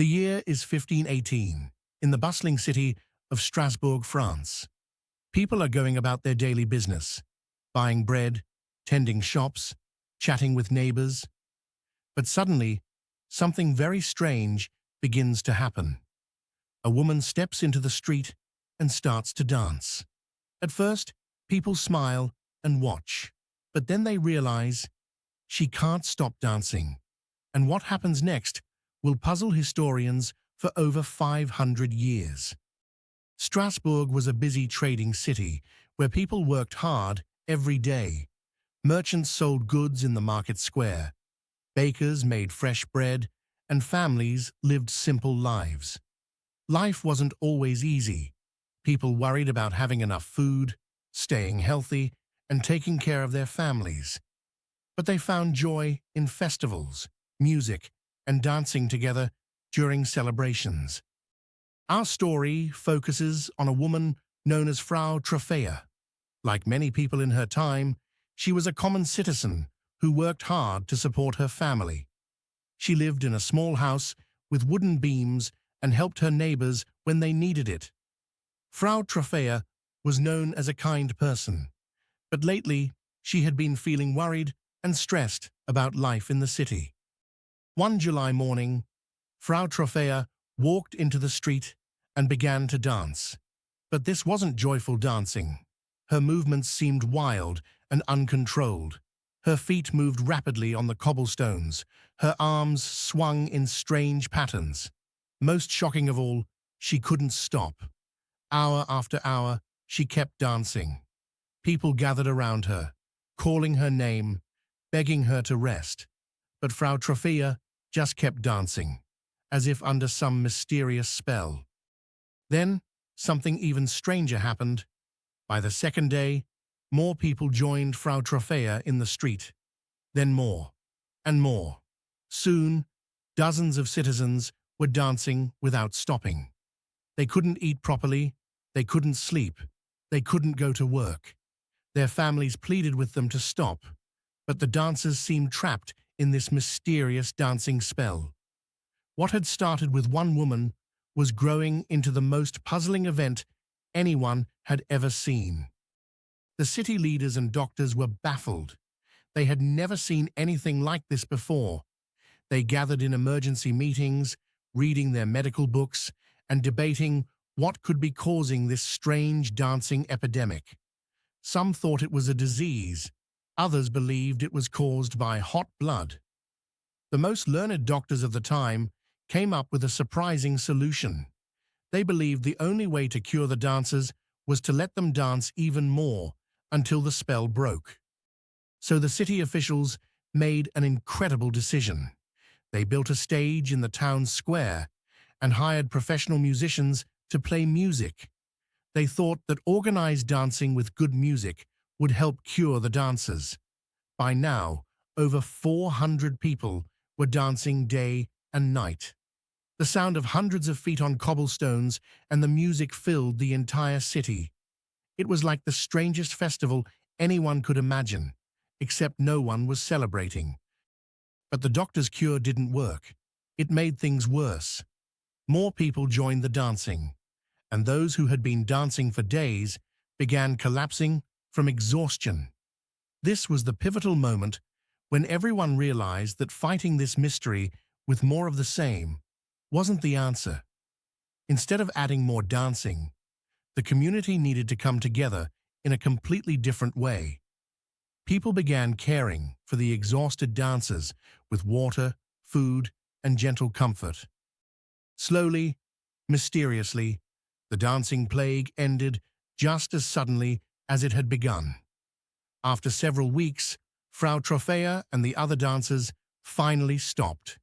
The year is 1518, in the bustling city of Strasbourg, France. People are going about their daily business, buying bread, tending shops, chatting with neighbors. But suddenly, something very strange begins to happen. A woman steps into the street and starts to dance. At first, people smile and watch, but then they realize she can't stop dancing. And what happens next will puzzle historians for over 500 years. Strasbourg was a busy trading city where people worked hard every day. Merchants sold goods in the market square. Bakers made fresh bread, and families lived simple lives. Life wasn't always easy. People worried about having enough food, staying healthy, and taking care of their families. But they found joy in festivals, music, and dancing together during celebrations. Our story focuses on a woman known as Frau Troffea. Like many people in her time, she was a common citizen who worked hard to support her family. She lived in a small house with wooden beams and helped her neighbors when they needed it. Frau Troffea was known as a kind person, but lately she had been feeling worried and stressed about life in the city. One July morning, Frau Troffea walked into the street and began to dance. But this wasn't joyful dancing. Her movements seemed wild and uncontrolled. Her feet moved rapidly on the cobblestones. Her arms swung in strange patterns. Most shocking of all, she couldn't stop. Hour after hour, she kept dancing. People gathered around her, calling her name, begging her to rest. But Frau Troffea just kept dancing, as if under some mysterious spell. Then, something even stranger happened. By the second day, more people joined Frau Troffea in the street. Then more, and more. Soon, dozens of citizens were dancing without stopping. They couldn't eat properly, they couldn't sleep, they couldn't go to work. Their families pleaded with them to stop, but the dancers seemed trapped in this mysterious dancing spell. What had started with one woman was growing into the most puzzling event anyone had ever seen. The city leaders and doctors were baffled. They had never seen anything like this before. They gathered in emergency meetings, reading their medical books, and debating what could be causing this strange dancing epidemic. Some thought it was a disease. Others believed it was caused by hot blood. The most learned doctors of the time came up with a surprising solution. They believed the only way to cure the dancers was to let them dance even more until the spell broke. So the city officials made an incredible decision. They built a stage in the town square and hired professional musicians to play music. They thought that organized dancing with good music would help cure the dancers. By now, over 400 people were dancing day and night. The sound of hundreds of feet on cobblestones and the music filled the entire city. It was like the strangest festival anyone could imagine, except no one was celebrating. But the doctor's cure didn't work. It made things worse. More people joined the dancing, and those who had been dancing for days began collapsing from exhaustion. This was the pivotal moment when everyone realized that fighting this mystery with more of the same wasn't the answer. Instead of adding more dancing, the community needed to come together in a completely different way. People began caring for the exhausted dancers with water, food, and gentle comfort. Slowly, mysteriously, the dancing plague ended just as suddenly as it had begun. After several weeks, Frau Troffea and the other dancers finally stopped.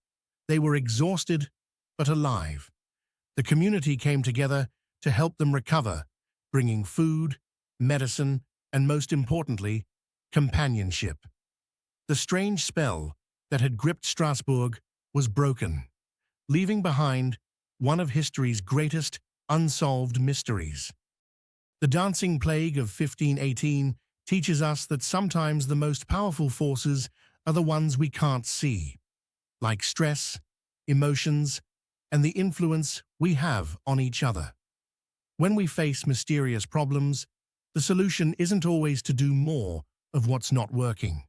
They were exhausted but alive. The community came together to help them recover, bringing food, medicine, and most importantly, companionship. The strange spell that had gripped Strasbourg was broken, leaving behind one of history's greatest unsolved mysteries. The dancing plague of 1518 teaches us that sometimes the most powerful forces are the ones we can't see, like stress, emotions, and the influence we have on each other. When we face mysterious problems, the solution isn't always to do more of what's not working.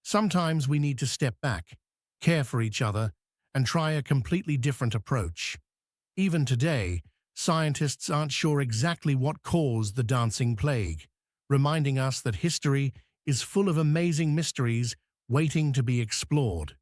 Sometimes we need to step back, care for each other, and try a completely different approach. Even today, scientists aren't sure exactly what caused the dancing plague, reminding us that history is full of amazing mysteries waiting to be explored.